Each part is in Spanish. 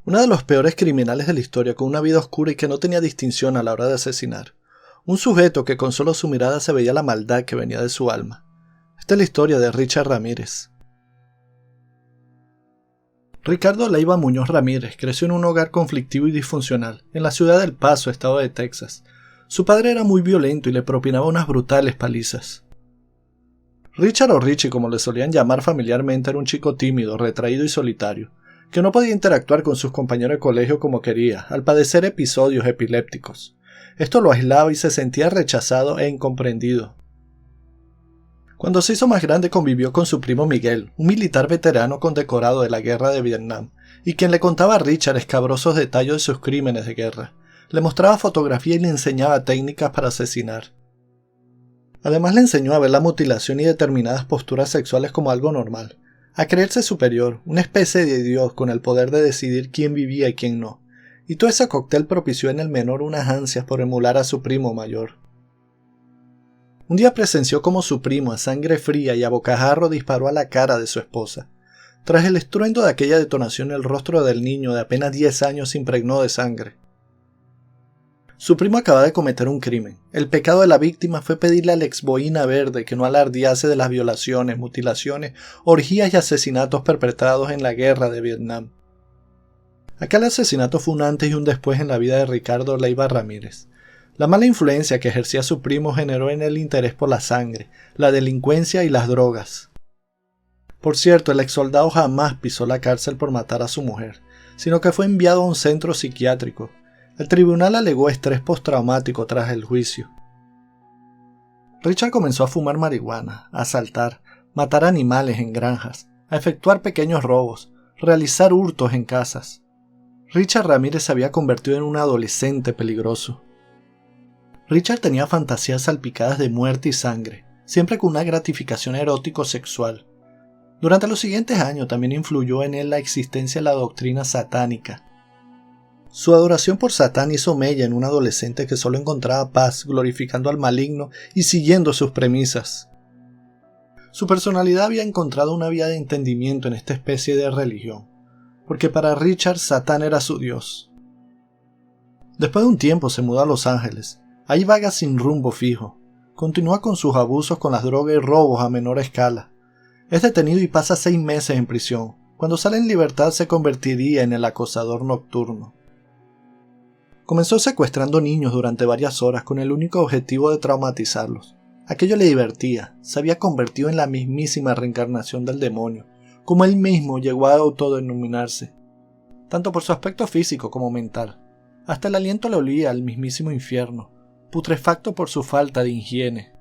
Uno de los peores criminales de la historia, con una vida oscura y que no tenía distinción a la hora de asesinar. Un sujeto que con solo su mirada se veía la maldad que venía de su alma. Esta es la historia de Richard Ramírez. Ricardo Leiva Muñoz Ramírez creció en un hogar conflictivo y disfuncional, en la ciudad de El Paso, estado de Texas. Su padre era muy violento y le propinaba unas brutales palizas. Richard o Richie, como le solían llamar familiarmente, era un chico tímido, retraído y solitario, que no podía interactuar con sus compañeros de colegio como quería, al padecer episodios epilépticos. Esto lo aislaba y se sentía rechazado e incomprendido. Cuando se hizo más grande convivió con su primo Miguel, un militar veterano condecorado de la guerra de Vietnam, y quien le contaba a Richard escabrosos detalles de sus crímenes de guerra. Le mostraba fotografía y le enseñaba técnicas para asesinar. Además le enseñó a ver la mutilación y determinadas posturas sexuales como algo normal, a creerse superior, una especie de dios con el poder de decidir quién vivía y quién no, y todo ese cóctel propició en el menor unas ansias por emular a su primo mayor. Un día presenció como su primo a sangre fría y a bocajarro disparó a la cara de su esposa. Tras el estruendo de aquella detonación, el rostro del niño de apenas 10 años se impregnó de sangre. Su primo acababa de cometer un crimen. El pecado de la víctima fue pedirle a la exboína verde que no alardease de las violaciones, mutilaciones, orgías y asesinatos perpetrados en la guerra de Vietnam. Aquel asesinato fue un antes y un después en la vida de Ricardo Leiva Ramírez. La mala influencia que ejercía su primo generó en él interés por la sangre, la delincuencia y las drogas. Por cierto, el exsoldado jamás pisó la cárcel por matar a su mujer, sino que fue enviado a un centro psiquiátrico. El tribunal alegó estrés postraumático tras el juicio. Richard comenzó a fumar marihuana, a asaltar, matar animales en granjas, a efectuar pequeños robos, realizar hurtos en casas. Richard Ramírez se había convertido en un adolescente peligroso. Richard tenía fantasías salpicadas de muerte y sangre, siempre con una gratificación erótico-sexual. Durante los siguientes años también influyó en él la existencia de la doctrina satánica. Su adoración por Satán hizo mella en un adolescente que solo encontraba paz glorificando al maligno y siguiendo sus premisas. Su personalidad había encontrado una vía de entendimiento en esta especie de religión, porque para Richard Satán era su Dios. Después de un tiempo se mudó a Los Ángeles. Ahí vaga sin rumbo fijo. Continúa con sus abusos con las drogas y robos a menor escala. Es detenido y pasa 6 meses en prisión. Cuando sale en libertad se convertiría en el acosador nocturno. Comenzó secuestrando niños durante varias horas con el único objetivo de traumatizarlos. Aquello le divertía. Se había convertido en la mismísima reencarnación del demonio, como él mismo llegó a autodenominarse, tanto por su aspecto físico como mental. Hasta el aliento le olía al mismísimo infierno, putrefacto por su falta de higiene.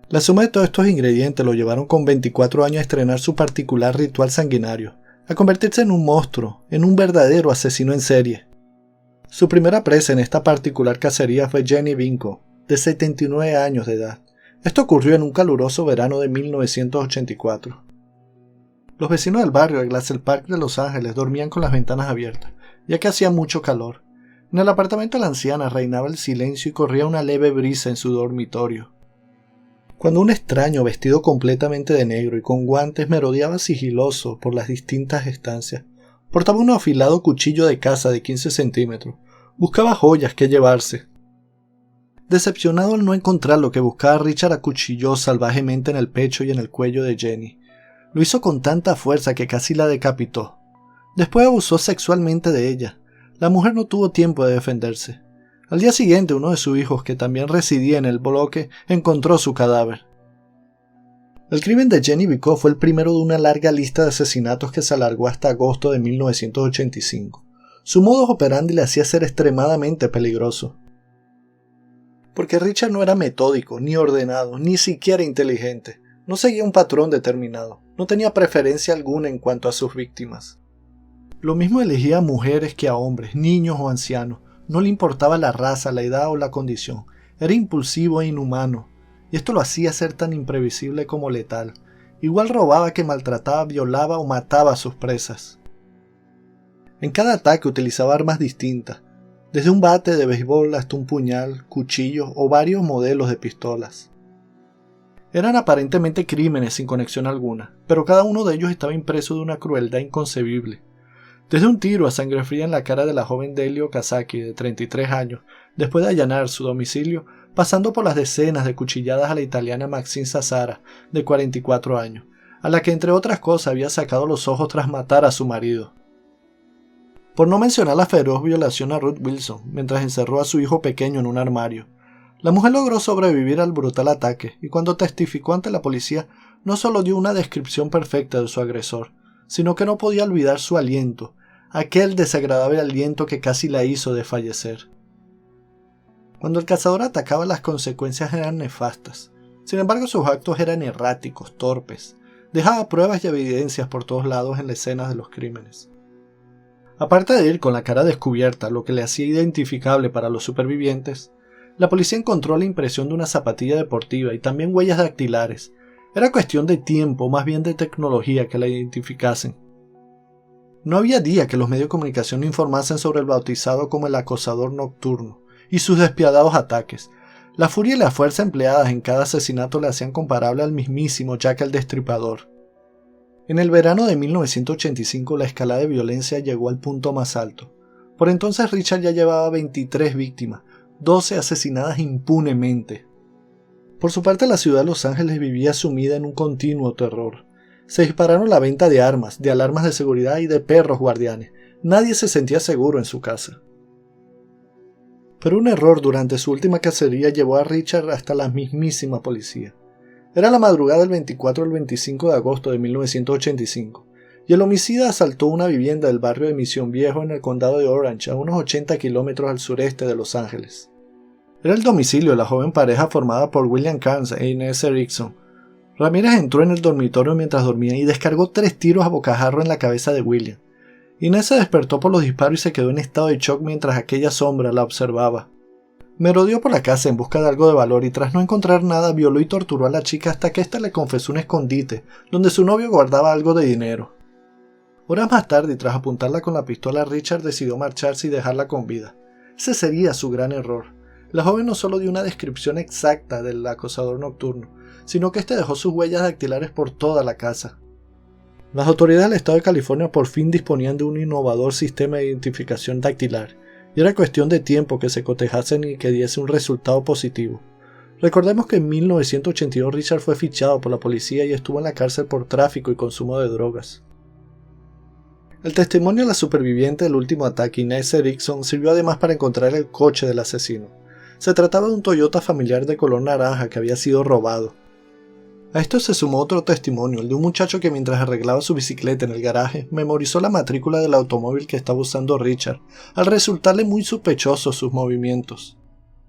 La suma de todos estos ingredientes lo llevaron con 24 años a estrenar su particular ritual sanguinario, a convertirse en un monstruo, en un verdadero asesino en serie. Su primera presa en esta particular cacería fue Jenny Vinco, de 79 años de edad. Esto ocurrió en un caluroso verano de 1984. Los vecinos del barrio de Glassell Park de Los Ángeles dormían con las ventanas abiertas, ya que hacía mucho calor. En el apartamento de la anciana reinaba el silencio y corría una leve brisa en su dormitorio. Cuando un extraño vestido completamente de negro y con guantes merodeaba sigiloso por las distintas estancias, portaba un afilado cuchillo de caza de 15 centímetros, buscaba joyas que llevarse. Decepcionado al no encontrar lo que buscaba, Richard acuchilló salvajemente en el pecho y en el cuello de Jenny. Lo hizo con tanta fuerza que casi la decapitó. Después abusó sexualmente de ella. La mujer no tuvo tiempo de defenderse. Al día siguiente, uno de sus hijos, que también residía en el bloque, encontró su cadáver. El crimen de Jenny Vinco fue el primero de una larga lista de asesinatos que se alargó hasta agosto de 1985. Su modus operandi le hacía ser extremadamente peligroso. Porque Richard no era metódico, ni ordenado, ni siquiera inteligente. No seguía un patrón determinado. No tenía preferencia alguna en cuanto a sus víctimas. Lo mismo elegía a mujeres que a hombres, niños o ancianos. No le importaba la raza, la edad o la condición. Era impulsivo e inhumano, y esto lo hacía ser tan imprevisible como letal. Igual robaba que maltrataba, violaba o mataba a sus presas. En cada ataque utilizaba armas distintas, desde un bate de béisbol hasta un puñal, cuchillos o varios modelos de pistolas. Eran aparentemente crímenes sin conexión alguna, pero cada uno de ellos estaba impreso de una crueldad inconcebible. Desde un tiro a sangre fría en la cara de la joven Delio Kazaki, de 33 años, después de allanar su domicilio, pasando por las decenas de cuchilladas a la italiana Maxine Sassara, de 44 años, a la que entre otras cosas había sacado los ojos tras matar a su marido. Por no mencionar la feroz violación a Ruth Wilson, mientras encerró a su hijo pequeño en un armario. La mujer logró sobrevivir al brutal ataque y cuando testificó ante la policía no solo dio una descripción perfecta de su agresor, sino que no podía olvidar su aliento, aquel desagradable aliento que casi la hizo desfallecer. Cuando el cazador atacaba, las consecuencias eran nefastas. Sin embargo, sus actos eran erráticos, torpes. Dejaba pruebas y evidencias por todos lados en las escenas de los crímenes. Aparte de ir con la cara descubierta, lo que le hacía identificable para los supervivientes, la policía encontró la impresión de una zapatilla deportiva y también huellas dactilares. Era cuestión de tiempo, más bien de tecnología, que la identificasen. No había día que los medios de comunicación no informasen sobre el bautizado como el acosador nocturno y sus despiadados ataques. La furia y la fuerza empleadas en cada asesinato le hacían comparable al mismísimo Jack el Destripador. En el verano de 1985 la escalada de violencia llegó al punto más alto. Por entonces Richard ya llevaba 23 víctimas, 12 asesinadas impunemente. Por su parte, la ciudad de Los Ángeles vivía sumida en un continuo terror. Se dispararon la venta de armas, de alarmas de seguridad y de perros guardianes. Nadie se sentía seguro en su casa. Pero un error durante su última cacería llevó a Richard hasta la mismísima policía. Era la madrugada del 24 al 25 de agosto de 1985, y el homicida asaltó una vivienda del barrio de Mission Viejo en el condado de Orange, a unos 80 kilómetros al sureste de Los Ángeles. Era el domicilio de la joven pareja formada por William Carnes e Inez Erickson. Ramírez entró en el dormitorio mientras dormía y descargó 3 tiros a bocajarro en la cabeza de William. Inés se despertó por los disparos y se quedó en estado de shock mientras aquella sombra la observaba. Merodeó por la casa en busca de algo de valor y tras no encontrar nada violó y torturó a la chica hasta que ésta le confesó un escondite donde su novio guardaba algo de dinero. Horas más tarde y tras apuntarla con la pistola, Richard decidió marcharse y dejarla con vida. Ese sería su gran error. La joven no solo dio una descripción exacta del acosador nocturno, sino que éste dejó sus huellas dactilares por toda la casa. Las autoridades del estado de California por fin disponían de un innovador sistema de identificación dactilar, y era cuestión de tiempo que se cotejasen y que diese un resultado positivo. Recordemos que en 1982 Richard fue fichado por la policía y estuvo en la cárcel por tráfico y consumo de drogas. El testimonio de la superviviente del último ataque, Inez Erickson, sirvió además para encontrar el coche del asesino. Se trataba de un Toyota familiar de color naranja que había sido robado. A esto se sumó otro testimonio, el de un muchacho que mientras arreglaba su bicicleta en el garaje, memorizó la matrícula del automóvil que estaba usando Richard, al resultarle muy sospechosos sus movimientos.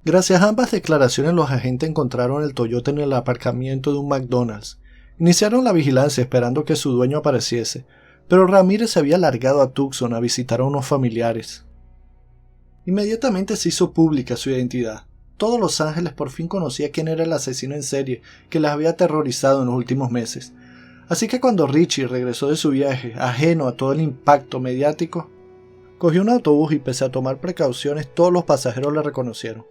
Gracias a ambas declaraciones, los agentes encontraron el Toyota en el aparcamiento de un McDonald's. Iniciaron la vigilancia esperando que su dueño apareciese, pero Ramírez se había largado a Tucson a visitar a unos familiares. Inmediatamente se hizo pública su identidad. Todo Los Ángeles por fin conocía quién era el asesino en serie que las había aterrorizado en los últimos meses. Así que cuando Richie regresó de su viaje, ajeno a todo el impacto mediático, cogió un autobús y pese a tomar precauciones, todos los pasajeros le reconocieron.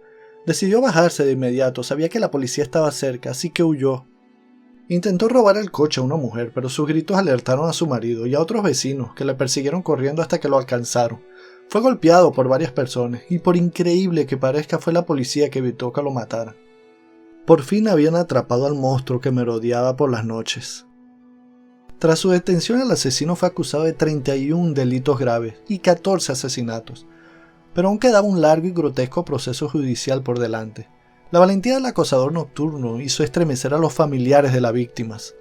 Decidió bajarse de inmediato, sabía que la policía estaba cerca, así que huyó. Intentó robar el coche a una mujer, pero sus gritos alertaron a su marido y a otros vecinos que le persiguieron corriendo hasta que lo alcanzaron. Fue golpeado por varias personas y por increíble que parezca fue la policía que evitó que lo mataran. Por fin habían atrapado al monstruo que merodeaba por las noches. Tras su detención, el asesino fue acusado de 31 delitos graves y 14 asesinatos, pero aún quedaba un largo y grotesco proceso judicial por delante. La valentía del acosador nocturno hizo estremecer a los familiares de las víctimas.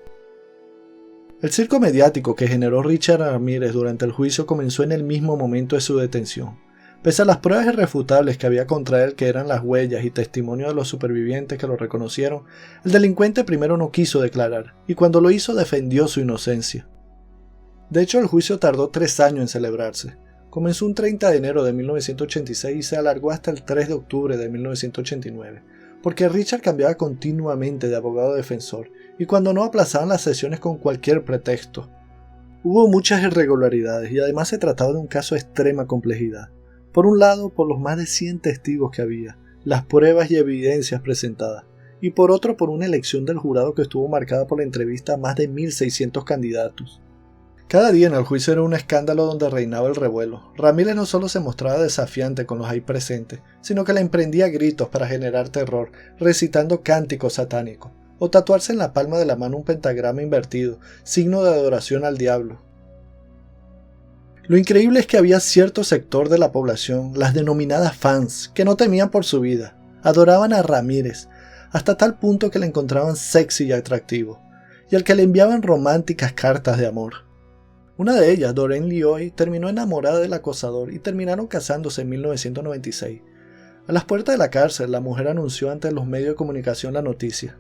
El circo mediático que generó Richard Ramírez durante el juicio comenzó en el mismo momento de su detención. Pese a las pruebas irrefutables que había contra él, que eran las huellas y testimonios de los supervivientes que lo reconocieron, el delincuente primero no quiso declarar, y cuando lo hizo defendió su inocencia. De hecho, el juicio tardó 3 años en celebrarse. Comenzó un 30 de enero de 1986 y se alargó hasta el 3 de octubre de 1989, porque Richard cambiaba continuamente de abogado defensor, y cuando no aplazaban las sesiones con cualquier pretexto. Hubo muchas irregularidades y además se trataba de un caso de extrema complejidad. Por un lado, por los más de 100 testigos que había, las pruebas y evidencias presentadas, y por otro por una elección del jurado que estuvo marcada por la entrevista a más de 1.600 candidatos. Cada día en el juicio era un escándalo donde reinaba el revuelo. Ramírez no solo se mostraba desafiante con los ahí presentes, sino que le emprendía gritos para generar terror, recitando cánticos satánicos, o tatuarse en la palma de la mano un pentagrama invertido, signo de adoración al diablo. Lo increíble es que había cierto sector de la población, las denominadas fans, que no temían por su vida, adoraban a Ramírez, hasta tal punto que le encontraban sexy y atractivo, y al que le enviaban románticas cartas de amor. Una de ellas, Doreen Lioy, terminó enamorada del acosador y terminaron casándose en 1996. A las puertas de la cárcel, la mujer anunció ante los medios de comunicación la noticia.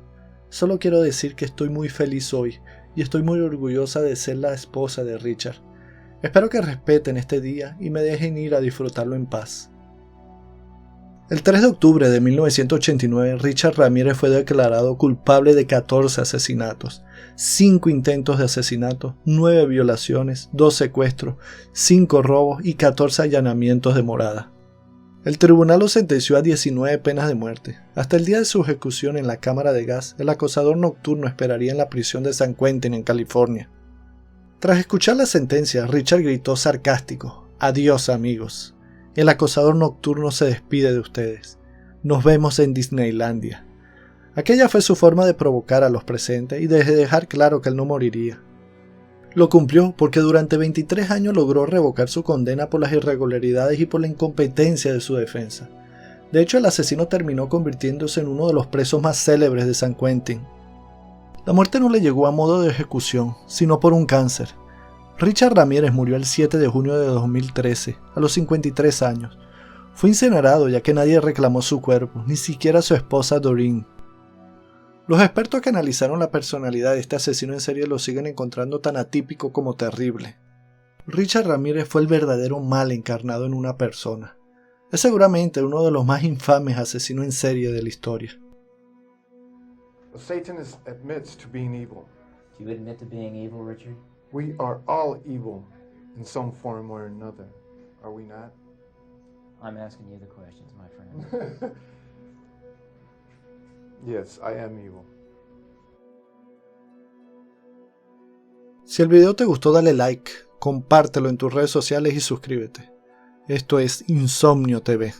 Solo quiero decir que estoy muy feliz hoy y estoy muy orgullosa de ser la esposa de Richard. Espero que respeten este día y me dejen ir a disfrutarlo en paz. El 3 de octubre de 1989, Richard Ramírez fue declarado culpable de 14 asesinatos, 5 intentos de asesinato, 9 violaciones, 2 secuestros, 5 robos y 14 allanamientos de morada. El tribunal lo sentenció a 19 penas de muerte. Hasta el día de su ejecución en la cámara de gas, el acosador nocturno esperaría en la prisión de San Quentin, en California. Tras escuchar la sentencia, Richard gritó sarcástico: «Adiós, amigos. El acosador nocturno se despide de ustedes. Nos vemos en Disneylandia». Aquella fue su forma de provocar a los presentes y de dejar claro que él no moriría. Lo cumplió porque durante 23 años logró revocar su condena por las irregularidades y por la incompetencia de su defensa. De hecho, el asesino terminó convirtiéndose en uno de los presos más célebres de San Quentin. La muerte no le llegó a modo de ejecución, sino por un cáncer. Richard Ramírez murió el 7 de junio de 2013, a los 53 años. Fue incinerado ya que nadie reclamó su cuerpo, ni siquiera su esposa Doreen. Los expertos que analizaron la personalidad de este asesino en serie lo siguen encontrando tan atípico como terrible. Richard Ramírez fue el verdadero mal encarnado en una persona. Es seguramente uno de los más infames asesinos en serie de la historia. Satan admits to being evil. Do you admit to being evil, Richard? We are all evil in some form or another, are we not? I'm asking you the questions, my friend. Yes, I am evil. Si el video te gustó, dale like, compártelo en tus redes sociales y suscríbete. Esto es Insomnio TV.